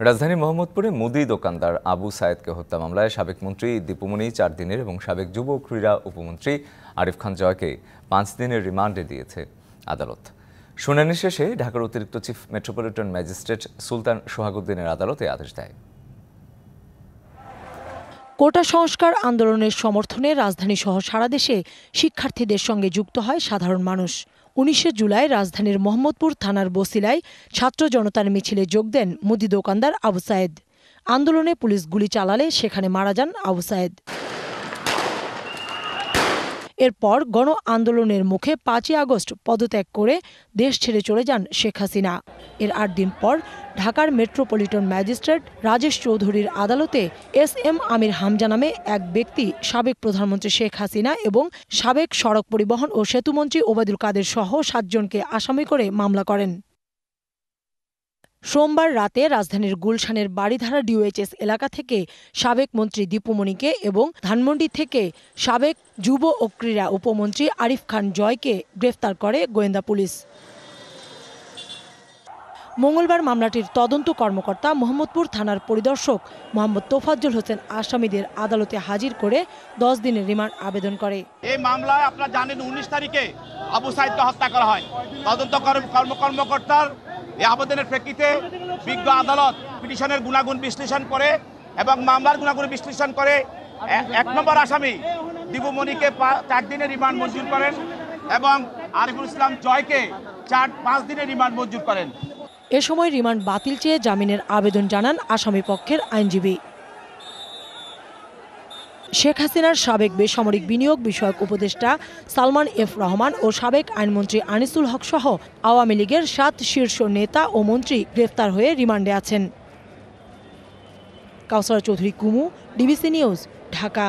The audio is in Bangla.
রাজধানী মোহাম্মদপুরে মুদি দোকানদার আবু সায়েদকে হত্যা মামলায় সাবেক মন্ত্রী দীপুমনি ৪ দিনের এবং সাবেক যুব ক্রীড়া উপমন্ত্রী আরিফ খান জয়কে ৫ দিনের রিমান্ডে দিয়েছে আদালত। শুনানি শেষে ঢাকার অতিরিক্ত চিফ মেট্রোপলিটন ম্যাজিস্ট্রেট সুলতান সোহাগউদ্দিনের আদালত এই আদেশ দেয়। কোটা সংস্কার আন্দোলনের সমর্থনে রাজধানী সহ সারা দেশে শিক্ষার্থীদের সঙ্গে যুক্ত হয় সাধারণ মানুষ। ১৯ জুলাই রাজধানীর মোহাম্মদপুর থানার বছিলায় ছাত্র জনতার মিছিলে যোগ দেন মুদি দোকানদার আবু সায়েদ। আন্দোলনে পুলিশ গুলি চালালে সেখানে মারা যান আবু সায়েদ। এরপর গণ আন্দোলনের মুখে ৫ই আগস্ট পদত্যাগ করে দেশ ছেড়ে চলে যান শেখ হাসিনা। এর ৮ দিন পর ঢাকার মেট্রোপলিটন ম্যাজিস্ট্রেট রাজেশ চৌধুরীর আদালতে SM আমির হামজা নামে এক ব্যক্তি সাবেক প্রধানমন্ত্রী শেখ হাসিনা এবং সাবেক সড়ক পরিবহন ও সেতুমন্ত্রী ওবায়দুল কাদের সহ ৭ জনকে আসামি করে মামলা করেন। সোমবার রাতে রাজধানীর গুলশানের বাড়িধারা DOHS এলাকা থেকে সাবেক মন্ত্রী দীপুমনিকে এবং ধানমন্ডি থেকে সাবেক যুব ও ক্রীড়া উপমন্ত্রী আরিফ খান জয়কে গ্রেফতার করে গোয়েন্দা পুলিশ। মঙ্গলবার মামলাটির তদন্ত কর্মকর্তা মোহাম্মদপুর থানার পরিদর্শক মোহাম্মদ তোফাজ্জল হোসেন আসামিদের আদালতে হাজির করে ১০ দিনের রিমান্ড আবেদন করে। এই মামলায় আপনারা জানেন ১৯ তারিখে আবু সাইদকে হত্যা করা হয়। তদন্ত কর্মকর্তার এই আবেদনের প্রেক্ষিতে বিজ্ঞ আদালত পিটিশনের গুণাগুণ বিশ্লেষণ করে এবং মামলার গুণাগুণ বিশ্লেষণ করে ১ নম্বর আসামি দীপুমনিকে ৪ দিনের রিমান্ড মঞ্জুর করেন এবং আরিফুল ইসলাম জয়কে ৫ দিনের রিমান্ড মঞ্জুর করেন। এ সময় রিমান্ড বাতিল চেয়ে জামিনের আবেদন জানান আসামি পক্ষের আইনজীবী। শেখ হাসিনার সাবেক বেসামরিক বিনিয়োগ বিষয়ক উপদেষ্টা সালমান F রহমান ও সাবেক আইনমন্ত্রী আনিসুল হক সহ আওয়ামী লীগের ৭ শীর্ষ নেতা ও মন্ত্রী গ্রেফতার হয়ে রিমান্ডে আছেন। কাউসার চৌধুরী কুমু, DBC নিউজ, ঢাকা।